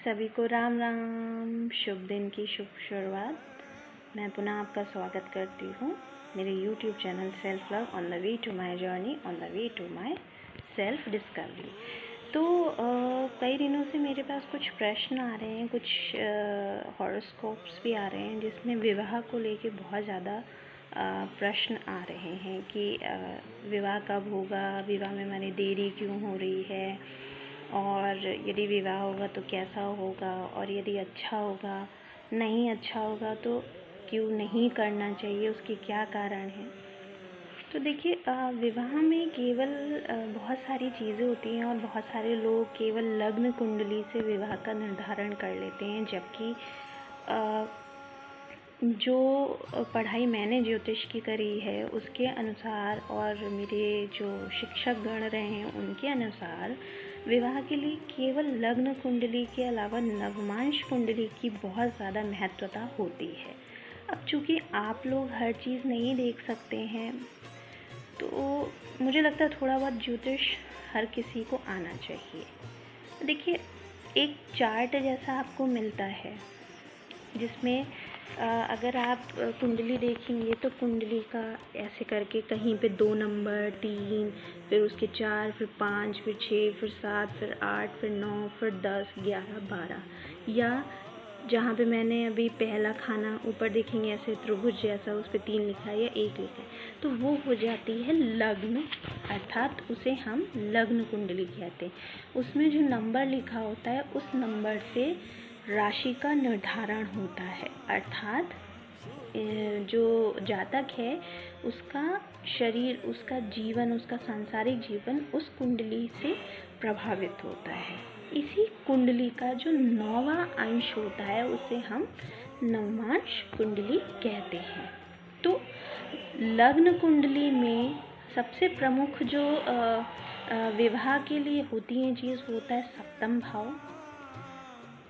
सभी को राम राम। शुभ दिन की शुभ शुरुआत। मैं पुनः आपका स्वागत करती हूँ मेरे YouTube channel self love on the way to my journey, on the way to my self discovery. तो कई दिनों से मेरे पास कुछ प्रश्न आ रहे हैं, कुछ हॉरोस्कोप्स भी आ रहे हैं जिसमें विवाह को लेके बहुत ज़्यादा प्रश्न आ रहे हैं कि विवाह कब होगा, विवाह में हमारी देरी क्यों हो रही है, और यदि विवाह होगा तो कैसा होगा, और यदि अच्छा होगा, नहीं अच्छा होगा तो क्यों नहीं करना चाहिए, उसके क्या कारण हैं। तो देखिए, विवाह में केवल बहुत सारी चीज़ें होती हैं और बहुत सारे लोग केवल लग्न कुंडली से विवाह का निर्धारण कर लेते हैं, जबकि जो पढ़ाई मैंने ज्योतिष की करी है उसके अनुसार और मेरे जो शिक्षक गण रहे हैं उनके अनुसार विवाह के लिए केवल लग्न कुंडली के अलावा नवमांश कुंडली की बहुत ज़्यादा महत्वता होती है। अब चूँकि आप लोग हर चीज़ नहीं देख सकते हैं तो मुझे लगता है थोड़ा बहुत ज्योतिष हर किसी को आना चाहिए। देखिए, एक चार्ट जैसा आपको मिलता है जिसमें अगर आप कुंडली देखेंगे तो कुंडली का ऐसे करके कहीं पे 2 नंबर, 3, फिर उसके 4, फिर 5, फिर 6, फिर 7, फिर 8, फिर 9, फिर 10, 11, 12, या जहाँ पे मैंने अभी पहला खाना ऊपर देखेंगे ऐसे त्रिभुज जैसा, उस पर 3 लिखा है या 1 लिखा है, तो वो हो जाती है लग्न, अर्थात उसे हम लग्न कुंडली कहते हैं। उसमें जो नंबर लिखा होता है उस नंबर से राशि का निर्धारण होता है, अर्थात जो जातक है उसका शरीर, उसका जीवन, उसका सांसारिक जीवन उस कुंडली से प्रभावित होता है। इसी कुंडली का जो 9वां अंश होता है उसे हम नवमांश कुंडली कहते हैं। तो लग्न कुंडली में सबसे प्रमुख जो विवाह के लिए होती है चीज़ होता है सप्तम भाव,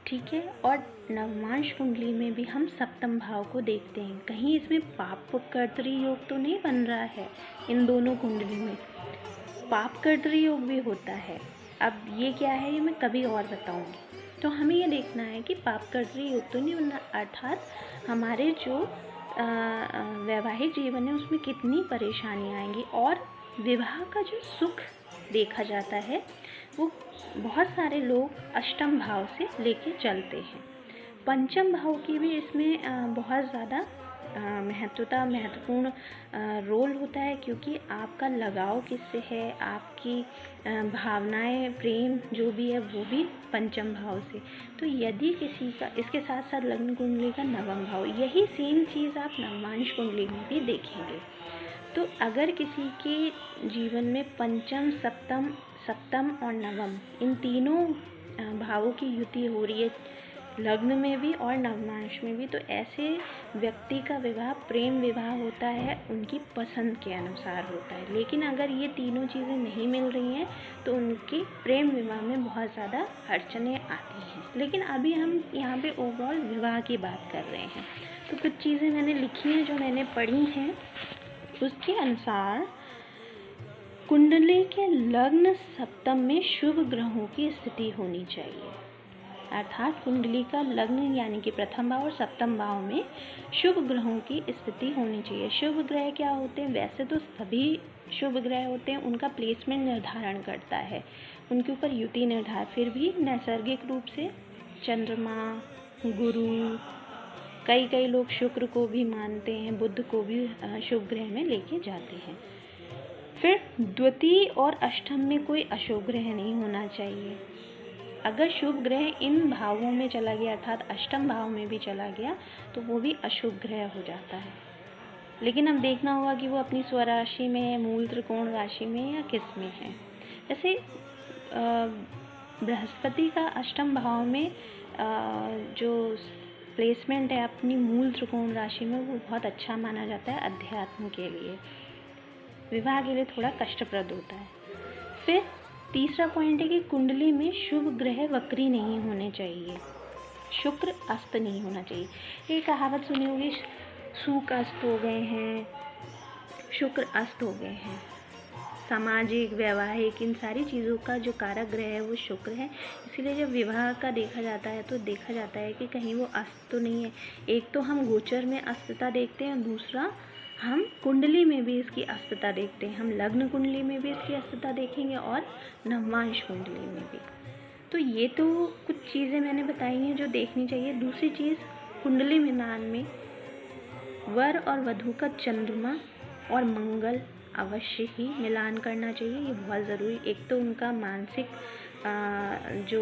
ठीक है। और नवमांश कुंडली में भी हम सप्तम भाव को देखते हैं। कहीं इसमें पाप कर्तरी योग तो नहीं बन रहा है, इन दोनों कुंडली में पाप कर्तरी योग भी होता है। अब ये क्या है ये मैं कभी और बताऊंगी। तो हमें ये देखना है कि पाप कर्तरी योग तो नहीं बनना, अर्थात हमारे जो वैवाहिक जीवन है उसमें कितनी परेशानी आएंगी। और विवाह का जो सुख देखा जाता है वो बहुत सारे लोग अष्टम भाव से लेके चलते हैं। पंचम भाव की भी इसमें बहुत ज़्यादा महत्वपूर्ण रोल होता है, क्योंकि आपका लगाव किससे है, आपकी भावनाएं, प्रेम जो भी है वो भी पंचम भाव से। तो यदि किसी का, इसके साथ साथ लग्न कुंडली का नवम भाव, यही सेम चीज़ आप नवमांश कुंडली में भी देखेंगे। तो अगर किसी के जीवन में पंचम, सप्तम और नवम, इन तीनों भावों की युति हो रही है लग्न में भी और नवमांश में भी, तो ऐसे व्यक्ति का विवाह प्रेम विवाह होता है, उनकी पसंद के अनुसार होता है। लेकिन अगर ये तीनों चीज़ें नहीं मिल रही हैं तो उनके प्रेम विवाह में बहुत ज़्यादा अड़चनें आती हैं। लेकिन अभी हम यहाँ पे ओवरऑल विवाह की बात कर रहे हैं। तो कुछ चीज़ें मैंने लिखी हैं जो मैंने पढ़ी हैं, उसके अनुसार कुंडली के लग्न सप्तम में शुभ ग्रहों की स्थिति होनी चाहिए, अर्थात कुंडली का लग्न यानी कि प्रथम भाव और सप्तम भाव में शुभ ग्रहों की स्थिति होनी चाहिए। शुभ ग्रह क्या होते हैं? वैसे तो सभी शुभ ग्रह होते हैं, उनका प्लेसमेंट निर्धारण करता है, उनके ऊपर युति निर्धारण, फिर भी नैसर्गिक रूप से चंद्रमा, गुरु, कई लोग शुक्र को भी मानते हैं, बुध को भी शुभ ग्रह में लेके जाते हैं। फिर द्वितीय और अष्टम में कोई अशुभ ग्रह नहीं होना चाहिए। अगर शुभ ग्रह इन भावों में चला गया, अर्थात अष्टम भाव में भी चला गया, तो वो भी अशुभ ग्रह हो जाता है। लेकिन अब देखना होगा कि वो अपनी स्वराशि में है, मूल त्रिकोण राशि में, या किस में है। जैसे बृहस्पति का अष्टम भाव में जो प्लेसमेंट है अपनी मूल त्रिकोण राशि में, वो बहुत अच्छा माना जाता है अध्यात्म के लिए। विवाह के लिए थोड़ा कष्टप्रद होता है। फिर तीसरा पॉइंट है कि कुंडली में शुभ ग्रह वक्री नहीं होने चाहिए, शुक्र अस्त नहीं होना चाहिए। ये कहावत सुनी होगी, शुक्र अस्त हो गए हैं, शुक्र अस्त हो गए हैं। सामाजिक, वैवाहिक, इन सारी चीज़ों का जो कारक ग्रह है वो शुक्र है। इसीलिए जब विवाह का देखा जाता है तो देखा जाता है कि कहीं वो अस्त तो नहीं है। एक तो हम गोचर में अस्तता देखते हैं, दूसरा हम कुंडली में भी इसकी अस्तता देखते हैं। हम लग्न कुंडली में भी इसकी अस्तता देखेंगे और नवमांश कुंडली में भी। तो ये तो कुछ चीज़ें मैंने बताई हैं जो देखनी चाहिए। दूसरी चीज़, कुंडली मिलान में वर और वधू का चंद्रमा और मंगल अवश्य ही मिलान करना चाहिए। ये बहुत ज़रूरी, एक तो उनका मानसिक जो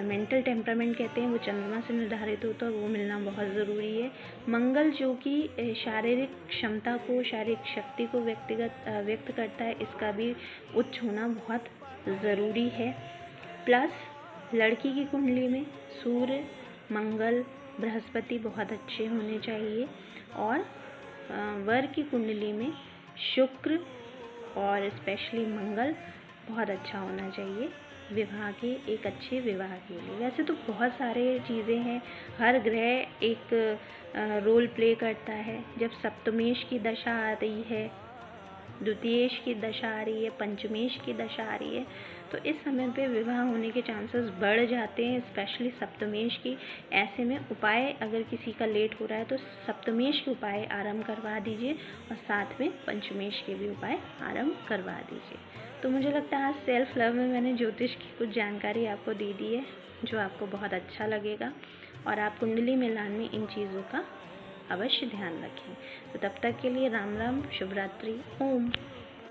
मेंटल टेम्परामेंट कहते हैं वो चंद्रमा से निर्धारित होता है, वो मिलना बहुत ज़रूरी है। मंगल जो कि शारीरिक क्षमता को, शारीरिक शक्ति को व्यक्त करता है, इसका भी उच्च होना बहुत ज़रूरी है। प्लस लड़की की कुंडली में सूर्य, मंगल, बृहस्पति बहुत अच्छे होने चाहिए और वर की कुंडली में शुक्र और स्पेशली मंगल बहुत अच्छा होना चाहिए विवाह के, एक अच्छे विवाह के लिए। वैसे तो बहुत सारे चीज़ें हैं, हर ग्रह एक रोल प्ले करता है। जब सप्तमेश की दशा आ रही है, द्वितीयेश की दशा आ रही है, पंचमेश की दशा आ रही है, तो इस समय पे विवाह होने के चांसेस बढ़ जाते हैं, स्पेशली सप्तमेश की। ऐसे में उपाय, अगर किसी का लेट हो रहा है तो सप्तमेश के उपाय आरंभ करवा दीजिए और साथ में पंचमेश के भी उपाय आरंभ करवा दीजिए। तो मुझे लगता है आज सेल्फ लव में मैंने ज्योतिष की कुछ जानकारी आपको दे दी है जो आपको बहुत अच्छा लगेगा, और आप कुंडली मिलान में इन चीज़ों का अवश्य ध्यान रखें। तो तब तक के लिए राम राम, शुभ रात्रि, ओम।